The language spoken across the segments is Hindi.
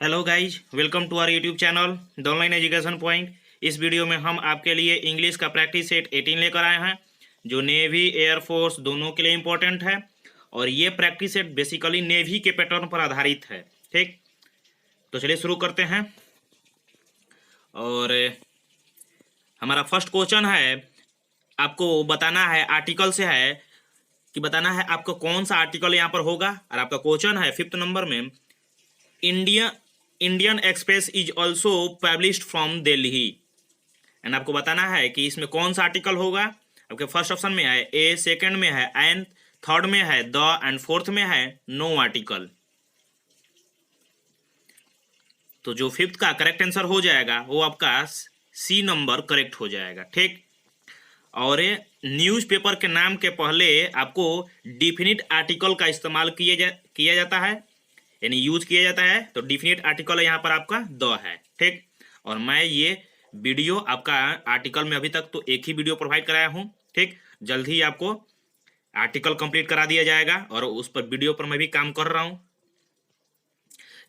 Hello guys, welcome to our YouTube channel the online education point. इस वीडियो में हम आपके लिए इंग्लिश का प्रैक्टिस सेट 18 लेकर आए हैं, जो नेवी एयरफोर्स दोनों के लिए इम्पोर्टेंट है। और ये प्रैक्टिस सेट बेसिकली नेवी के पैटर्न पर आधारित है। ठीक, तो चलिए शुरू करते हैं। और हमारा फर्स्ट क्वेश्चन है, आपको बताना है, आर्टिकल से है कि बताना है आपको कौन सा आर्टिकल यहाँ पर होगा। और आपका क्वेश्चन है 5th नंबर में, Indian express is also published from Delhi. And आपको बताना है कि इसमें कौन सा आर्टिकल होगा। आपके फर्स्ट ऑप्शन में है ए, सेकंड में है एंड, थर्ड में है द एंड फोर्थ में है नो आर्टिकल। तो जो फिफ्थ का करेक्ट आंसर हो जाएगा वो आपका सी नंबर करेक्ट हो जाएगा। ठीक, और न्यूज़पेपर के नाम के पहले आपको डिफिनिट आर्टिकल का इस्तेमाल किया जाता है, यानी यूज किया जाता है। तो डिफिनिट आर्टिकल यहाँ पर आपका द है। ठीक, और मैं ये वीडियो आपका आर्टिकल में अभी तक तो एक ही वीडियो प्रोवाइड कराया हूँ। ठीक, जल्द ही आपको आर्टिकल कंप्लीट करा दिया जाएगा और उस पर वीडियो पर मैं भी काम कर रहा हूँ।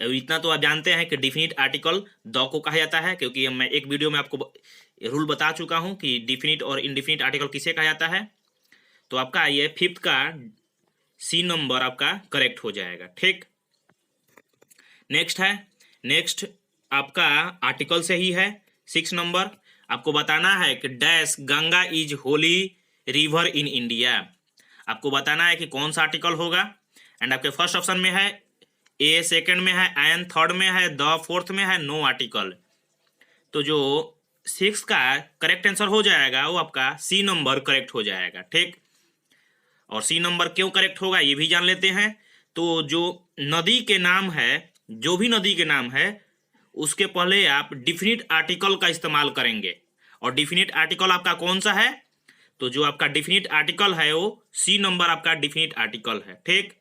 इतना तो आप जानते हैं कि डिफिनिट आर्टिकल द को कहा जाता है, क्योंकि मैं एक वीडियो में आपको रूल बता चुका हूँ कि डिफिनिट और इनडिफिनिट आर्टिकल किसे कहा जाता है। तो आपका ये फिफ्थ का सी नंबर आपका करेक्ट हो जाएगा। ठीक, नेक्स्ट आपका आर्टिकल से ही है 6 नंबर। आपको बताना है कि dash Ganga is Holi river in India. आपको बताना है कि कौन सा आर्टिकल होगा। एंड आपके फर्स्ट ऑप्शन में है ए, सेकंड में है एन, थर्ड में है द, फोर्थ में है नो आर्टिकल। तो जो 6 का करेक्ट आंसर हो जाएगा वो आपका सी नंबर करेक्ट हो जाएगा। ठीक, और सी नंबर क्यों करेक्ट होगा ये भी जान लेते हैं। तो जो नदी के नाम है, जो भी नदी के नाम है, उसके पहले आप डिफिनिट आर्टिकल का इस्तेमाल करेंगे। और डिफिनिट आर्टिकल आपका कौन सा है? तो जो आपका डिफिनिट आर्टिकल है वो सी नंबर आपका डिफिनिट आर्टिकल है। ठीक,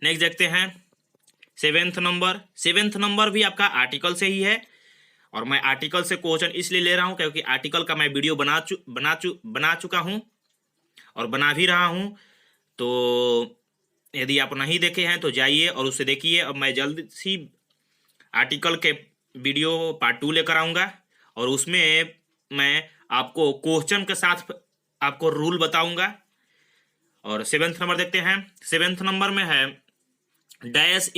नेक्स्ट देखते हैं 7th नंबर भी आपका आर्टिकल से ही है। और मैं आर्टिकल से क्वेश्चन इसलिए ले रहा हूं क्योंकि आर्टिकल का मैं वीडियो बना चुका हूं और बना भी रहा हूं। तो यदि आप नहीं देखे हैं तो जाइए और उससे देखिए। अब मैं जल्द ही आर्टिकल के वीडियो पार्ट 2 लेकर आऊँगा और उसमें मैं आपको क्वेश्चन के साथ आपको रूल बताऊंगा। और 7th नंबर देखते हैं। 7th नंबर में है dash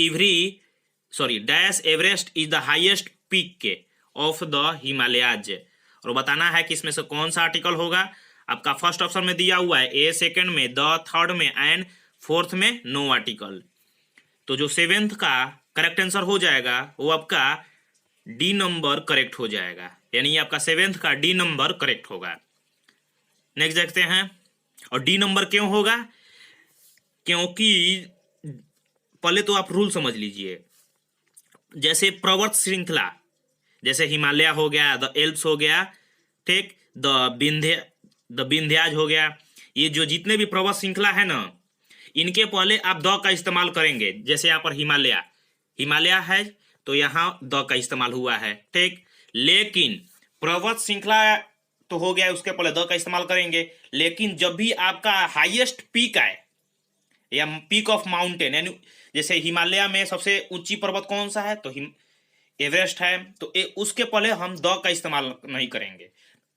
Everest is the highest peak के ऑफ द हिमालयाज। और बताना है कि इसमें से कौन सा आर्टिकल होगा। आपका फर्स्ट ऑप्शन में दिया हुआ है ए, सेकंड में द, थर्ड में एंड, फोर्थ में नो आर्टिकल। तो जो 7th का करेक्ट आंसर हो जाएगा वो आपका डी नंबर करेक्ट हो जाएगा, यानी आपका 7th का डी नंबर करेक्ट होगा। नेक्स्ट देखते हैं। और डी नंबर क्यों होगा? क्योंकि पहले तो आप रूल समझ लीजिए। जैसे पर्वत श्रृंखला, जैसे हिमालय हो गया, द एल्प्स हो गया, ठीक, द विंध्याज हो गया, ये जो जितने भी पर्वत श्रृंखला है ना, इनके पहले आप द का इस्तेमाल करेंगे। जैसे यहाँ पर हिमालय है तो यहाँ द का इस्तेमाल हुआ है। ठीक, लेकिन पर्वत श्रृंखला तो हो गया, उसके पहले द का इस्तेमाल करेंगे। लेकिन जब भी आपका हाईएस्ट पीक आए या पीक ऑफ माउंटेन, यानी जैसे हिमालय में सबसे ऊंची पर्वत कौन सा है? तो एवरेस्ट है। तो उसके पहले हम द का इस्तेमाल नहीं करेंगे,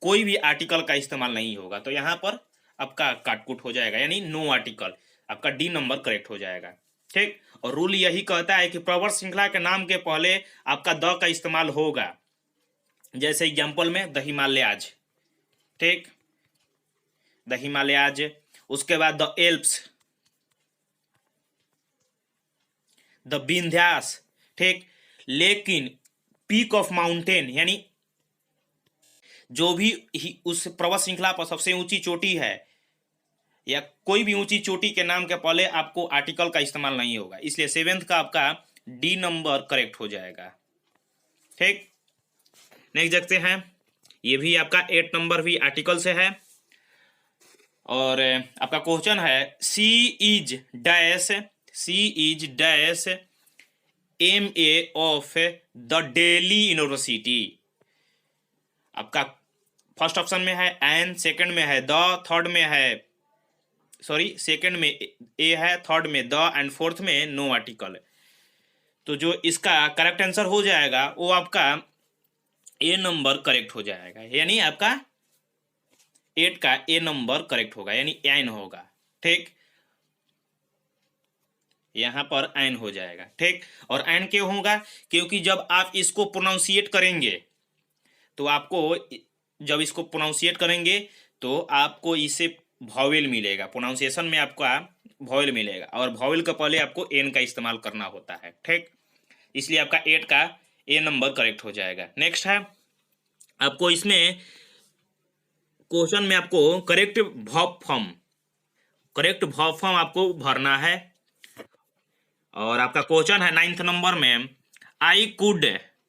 कोई भी आर्टिकल का इस्तेमाल नहीं होगा। तो यहाँ पर आपका काटकुट हो जाएगा, यानी नो आर्टिकल, आपका डी नंबर करेक्ट हो जाएगा। ठीक, और रूल यही कहता है कि पर्वत श्रृंखला के नाम के पहले आपका द का इस्तेमाल होगा। जैसे एग्जाम्पल में द हिमालयाज, ठीक, द हिमालयाज, उसके बाद द एल्प्स, द विंध्यास, ठीक। लेकिन पीक ऑफ माउंटेन, यानी जो भी उस पर्वत श्रृंखला पर सबसे ऊंची चोटी है या कोई भी ऊंची चोटी के नाम के पहले आपको आर्टिकल का इस्तेमाल नहीं होगा। इसलिए 7th का आपका डी नंबर करेक्ट हो जाएगा। ठीक, नेक्स्ट देखते हैं। ये भी आपका 8 नंबर भी आर्टिकल से है। और आपका क्वेश्चन है she is dash MA of the Delhi university. आपका फर्स्ट ऑप्शन में है एन, सेकंड में है द, थर्ड में है सेकंड में ए है, थर्ड में द एंड फोर्थ में नो आर्टिकल। तो जो इसका करेक्ट आंसर हो जाएगा वो आपका ए नंबर करेक्ट हो जाएगा, यानी आपका 8 का ए नंबर करेक्ट होगा, यानी एन होगा। ठीक, यहां पर एन हो जाएगा। ठीक, और एन क्यों होगा? क्योंकि जब आप इसको प्रोनाउंसिएट करेंगे तो आपको, जब इसको प्रोनाउंसिएट करेंगे तो आपको इससे वॉवेल मिलेगा, प्रोनाउंसिएशन में आपका वॉवेल मिलेगा, और वॉवेल का पहले आपको एन का इस्तेमाल करना होता है। ठीक, इसलिए आपका 8 का ए नंबर करेक्ट हो जाएगा। नेक्स्ट है, आपको इसमें क्वेश्चन में आपको करेक्ट वर्ब फॉर्म आपको भरना है, और आपका क्वेश्चन है 9th नंबर में, I could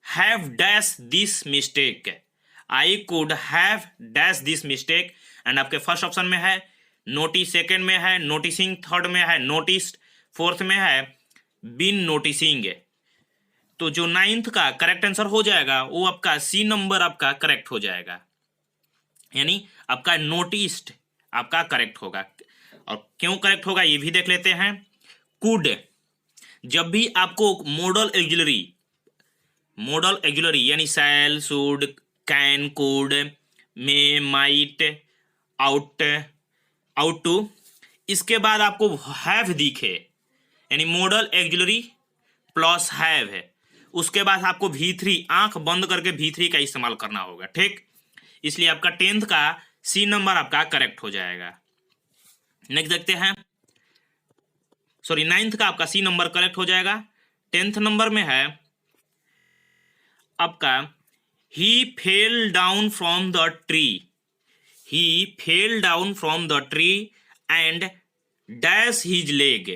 have dash this mistake, I could have dash this mistake, and आपके फर्स्ट ऑप्शन में है नोटिस, सेकंड में है नोटिसिंग, थर्ड में है नोटिस, फोर्थ में है बीन नोटिसिंग। तो जो 9th का करेक्ट आंसर हो जाएगा वो आपका सी नंबर आपका करेक्ट हो जाएगा, यानी आपका नोटिस्ड आपका करेक्ट होगा। और क्यों करेक्ट होगा ये भी देख लेते हैं। कुड, जब भी आपको मॉडल एक्सिलरी यानी shall, should, can, could, may, might, ought to, इसके बाद आपको हैव दिखे, यानी मॉडल एक्सिलरी प्लस हैव है, उसके बाद आपको V3 आंख बंद करके V3 का इस्तेमाल करना होगा। ठीक, इसलिए आपका 10th का सी नंबर आपका करेक्ट हो जाएगा। नेक्स्ट देखते हैं, 9th का आपका सी नंबर करेक्ट हो जाएगा। 10th नंबर में है आपका he fell down from the tree, he fell down from the tree and dash his leg,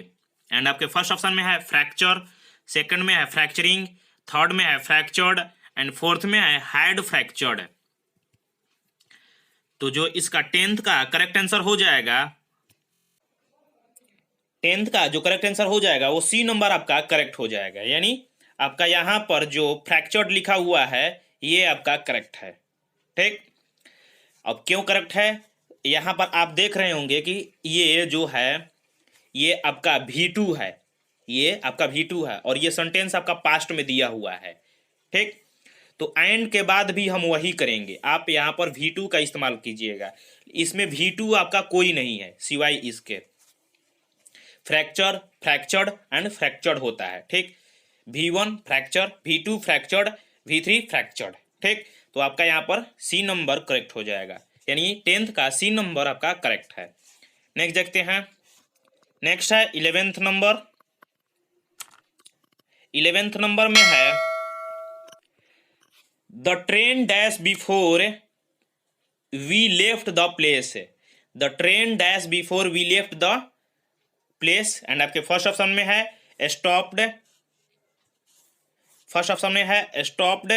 and आपके फर्स्ट ऑप्शन में है फ्रैक्चर, सेकंड में है फ्रैक्चरिंग, थर्ड में है फ्रैक्चर्ड, एंड फोर्थ में है हैड फ्रैक्चर्ड। तो जो इसका 10th का करेक्ट आंसर हो जाएगा, 10th का जो करेक्ट आंसर हो जाएगा वो सी नंबर आपका करेक्ट हो जाएगा, यानी आपका यहाँ पर जो फ्रैक्चर्ड लिखा हुआ है ये आपका करेक्ट है। ठीक, अब क्यों करेक्ट है, यहाँ पर आप देख रहे होंगे कि ये जो है ये आपका V2 है, ये आपका V2 है, और ये सेंटेंस आपका पास्ट में दिया हुआ है। ठीक, तो एंड के बाद भी हम वही करेंगे, आप यहाँ पर V2 का इस्तेमाल कीजिएगा। इसमें V2 आपका कोई नहीं है सिवाय इसके, फ्रैक्चर, फ्रैक्चर्ड एंड फ्रैक्चर्ड होता है। ठीक, V1 fracture, V2 fractured, V3 fractured. ठीक, तो आपका यहाँ पर सी नंबर करेक्ट हो जाएगा, यानी 10th का सी नंबर आपका करेक्ट है। नेक्स्ट देखते हैं, नेक्स्ट है 11th नंबर। 11th नंबर में है the train dash before we left the place, the train dash before we left the place, and आपके फर्स्ट ऑप्शन में है स्टॉप्ड, फर्स्ट ऑप्शन में है स्टॉप्ड,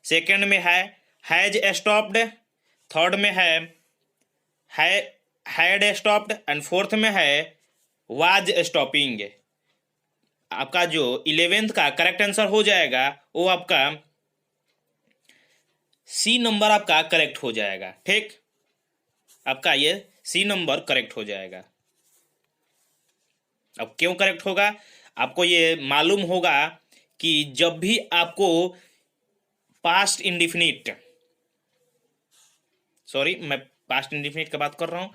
सेकंड में है हैज स्टॉप्ड, थर्ड में है हैड स्टॉप्ड, एंड फोर्थ में है वाज स्टॉपिंग। आपका जो 11th का करेक्ट आंसर हो जाएगा वो आपका सी नंबर आपका करेक्ट हो जाएगा। ठीक, आपका ये सी नंबर करेक्ट हो जाएगा। अब क्यों करेक्ट होगा, आपको ये मालूम होगा कि जब भी आपको पास्ट इंडिफिनिट, मैं पास्ट इंडिफिनिट की बात कर रहा हूं,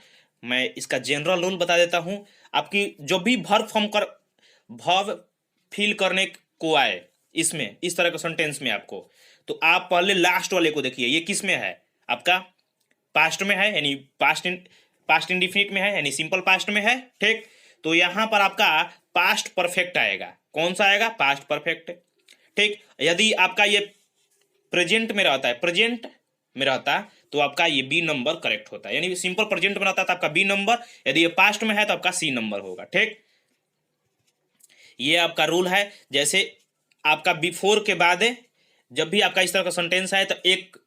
मैं इसका जनरल रूल बता देता हूं। आपकी जब भी वर्ब फिल करने को आए इसमें, इस तरह के सेंटेंस में आपको, तो आप पहले लास्ट वाले को देखिए, ये किस में है, आपका पास्ट में है, यानी पास्ट इंडिफिनिट में है, यानी सिंपल पास्ट में है। ठीक, तो यहां पर आपका पास्ट परफेक्ट आएगा। कौन सा आएगा? Past perfect. ठीक, यदि आपका ये प्रेजेंट में रहता तो आपका ये बी नंबर करेक्ट होता है, यानी सिंपल प्रेजेंट में रहता तो आपका बी नंबर, यदि ये पास्ट में है तो आपका सी नंबर होगा। ठीक, ये आपका रूल है। जैसे आपका बिफोर के बाद जब भी आपका इस तरह का सेंटेंस है तो एक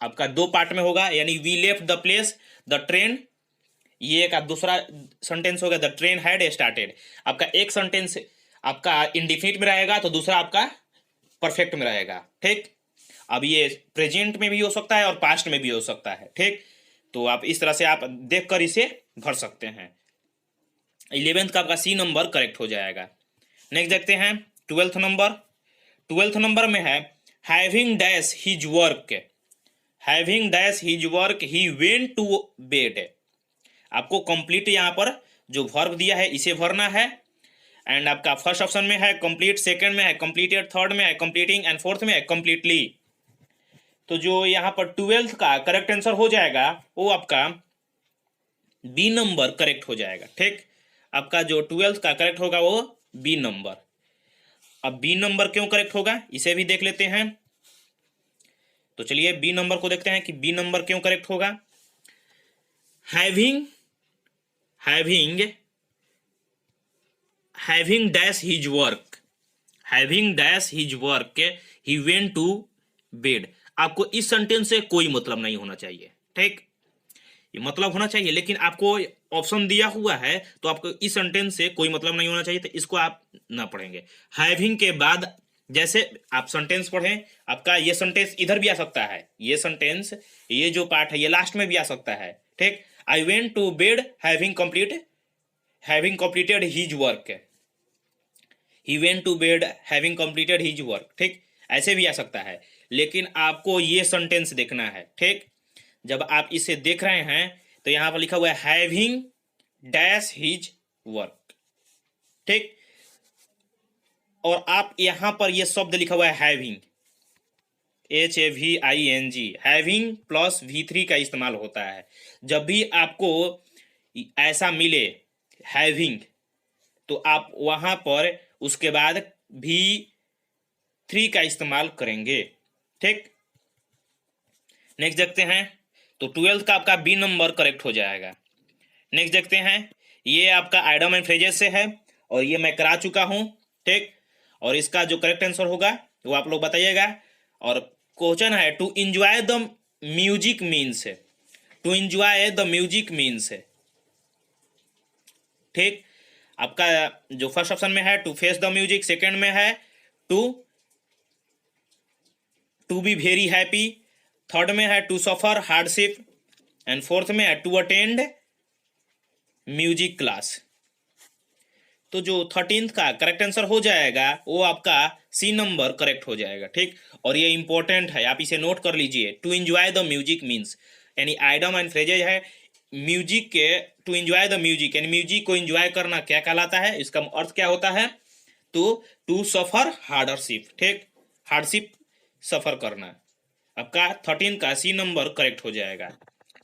आपका दो पार्ट में होगा, यानी we left the place the train, ये एक दूसरा सेंटेंस होगा द ट्रेन हैड स्टार्टेड। आपका एक सेंटेंस आपका इंडिफिनिट में रहेगा तो दूसरा आपका परफेक्ट में रहेगा। ठीक, अब ये प्रेजेंट में भी हो सकता है और पास्ट में भी हो सकता है। ठीक, तो आप इस तरह से आप देखकर इसे भर सकते हैं। 11th का आपका सी नंबर करेक्ट हो जाएगा। नेक्स्ट देखते हैं ट्वेल्थ नंबर में है having dash his work, having dash his work he went to bed. आपको कंप्लीट यहाँ पर जो वर्ब दिया है इसे भरना है। एंड आपका फर्स्ट ऑप्शन में है कंप्लीट, सेकंड में है कंप्लीटेड, थर्ड में है कंप्लीटिंग एंड फोर्थ में है कंप्लीटली। तो जो यहाँ पर ट्वेल्थ का करेक्ट आंसर हो जाएगा वो आपका बी नंबर करेक्ट हो जाएगा। ठीक, आपका जो ट्वेल्थ का करेक्ट होगा वो बी नंबर। अब बी नंबर क्यों करेक्ट होगा इसे भी देख लेते हैं। तो चलिए बी नंबर को देखते हैं कि बी नंबर क्यों करेक्ट होगा। Having having having dash his work, having dash his work he went to bed. आपको इस सेंटेंस से कोई मतलब नहीं होना चाहिए। ठीक, ये मतलब होना चाहिए, लेकिन आपको ऑप्शन दिया हुआ है तो आपको इस सेंटेंस से कोई मतलब नहीं होना चाहिए, तो इसको आप ना पढ़ेंगे। हैविंग के बाद जैसे आप सेंटेंस पढ़ें, आपका ये सेंटेंस इधर भी आ सकता है, ये सेंटेंस ये जो पार्ट है ये लास्ट में भी आ सकता है। ठीक, I went to bed having completed his work, he went to bed having completed his work. ठीक, ऐसे भी आ सकता है, लेकिन आपको ये सेंटेंस देखना है। ठीक, जब आप इसे देख रहे हैं तो यहां पर लिखा हुआ है हैविंग डैश हिज वर्क। ठीक, और आप यहां पर ये शब्द लिखा हुआ है having, HAVING, having plus V3 का इस्तेमाल होता है। जब भी आपको ऐसा मिले हैविंग तो आप वहां पर उसके बाद V3 का इस्तेमाल करेंगे। ठीक, नेक्स्ट देखते हैं। तो ट्वेल्थ का आपका बी नंबर करेक्ट हो जाएगा। नेक्स्ट देखते हैं, ये आपका आइडम एंड फ्रेजेस से है और ये मैं करा चुका हूं। ठीक, और इसका जो करेक्ट आंसर होगा वो आप लोग बताइएगा। और क्वेश्चन है to enjoy the music means, to enjoy the music means. ठीक, आपका जो फर्स्ट ऑप्शन में है to face the music, second में है to be very happy, third में है to suffer hardship and fourth में है टू अटेंड म्यूजिक क्लास। तो जो 13th का करेक्ट आंसर हो जाएगा वो आपका सी नंबर करेक्ट हो जाएगा। ठीक, और ये इंपॉर्टेंट है, आप इसे नोट कर लीजिए। To enjoy the music means यानी आइडम एंड फ्रेजेज है म्यूजिक के, टू एंजॉय द म्यूजिक यानी म्यूजिक को एंजॉय करना क्या कहलाता है, इसका अर्थ क्या होता है, तो टू सफर हार्डशिप। ठीक, हार्डशिप सफर करना। आपका 13 का सी नंबर करेक्ट हो जाएगा।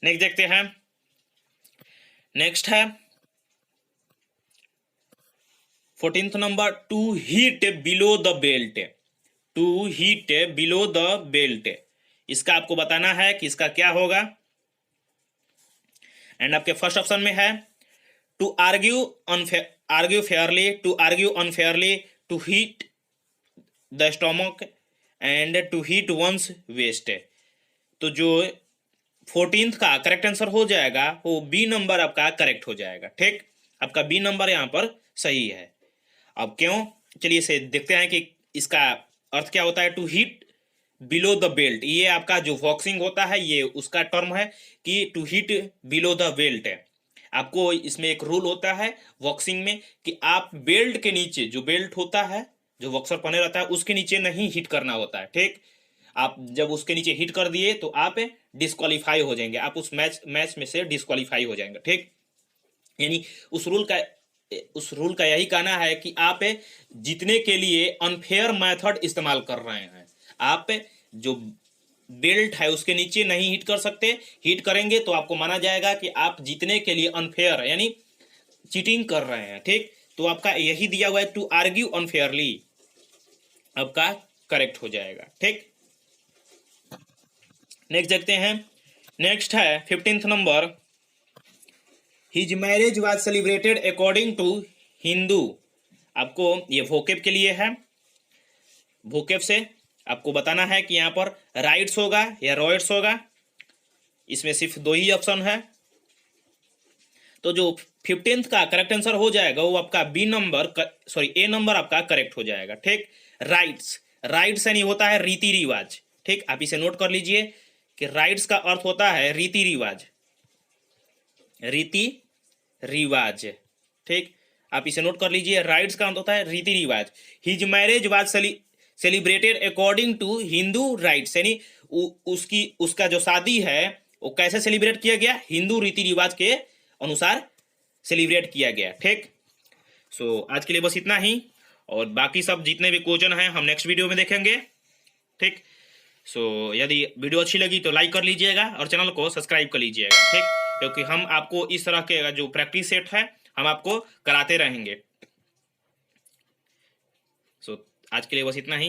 नेक्स्ट देखते हैं। नेक्स्ट है 14th number to hit below the belt, to hit below the belt. इसका आपको बताना है कि इसका क्या होगा। एंड आपके फर्स्ट ऑप्शन में है to argue fairly, to argue unfairly, to hit the stomach and to hit once waist. तो जो 14th का करेक्ट आंसर हो जाएगा वो बी नंबर आपका करेक्ट हो जाएगा। ठीक, आपका बी नंबर यहाँ पर सही है। अब क्यों, चलिए इसे देखते हैं कि इसका अर्थ क्या होता है। To hit below the belt, ये आपका जो बॉक्सिंग होता है ये उसका टर्म है कि to hit below the belt है। आपको इसमें एक रूल होता है बॉक्सिंग में कि आप बेल्ट के नीचे, जो बेल्ट होता है जो बॉक्सर पहने रहता है उसके नीचे नहीं हिट करना होता है। ठीक, आप जब उसके नीचे हिट कर दिए तो आप डिस्क्वालीफाई हो जाएंगे, आप उस मैच में से डिस्क्वालीफाई हो जाएंगे। ठीक, यानी उस रूल का यही कहना है कि आप जीतने के लिए अनफेयर मेथड इस्तेमाल कर रहे हैं। आप जो बेल्ट है उसके नीचे नहीं हिट कर सकते, हिट करेंगे तो आपको माना जाएगा कि आप जीतने के लिए अनफेयर यानी चीटिंग कर रहे हैं। ठीक, तो आपका यही दिया हुआ है टू आर्ग्यू अनफेयरली, आपका करेक्ट हो जाएगा। ठीक, नेक्स्ट देखते हैं। नेक्स्ट है 15th number, his marriage was celebrated according to Hindu. आपको ये वोकेब के लिए है, वोकेब से आपको बताना है कि यहाँ पर राइट्स होगा या रॉइट्स होगा। इसमें सिर्फ दो ही ऑप्शन है। तो जो 15th का करेक्ट आंसर हो जाएगा वो आपका बी नंबर ए नंबर आपका करेक्ट हो जाएगा। ठीक, राइट्स, राइट्स यानी होता है रीति रिवाज। ठीक, आप इसे नोट कर लीजिए कि राइट्स का अर्थ होता है रीति रिवाज, रीति रिवाज। ठीक, आप इसे नोट कर लीजिए। राइट्स का मतलब होता है रीति रिवाज। His marriage was celebrated according to Hindu rites, यानी उसका जो शादी है वो कैसे सेलिब्रेट किया गया, हिंदू रीति रिवाज के अनुसार सेलिब्रेट किया गया। ठीक, सो आज के लिए बस इतना ही, और बाकी सब जितने भी क्वेश्चन हैं हम नेक्स्ट वीडियो में देखेंगे। ठीक, सो यदि वीडियो अच्छी लगी तो लाइक कर लीजिएगा और चैनल को सब्सक्राइब कर लीजिएगा। ठीक, क्योंकि हम आपको इस तरह के जो प्रैक्टिस सेट है हम आपको कराते रहेंगे। सो आज के लिए बस इतना ही।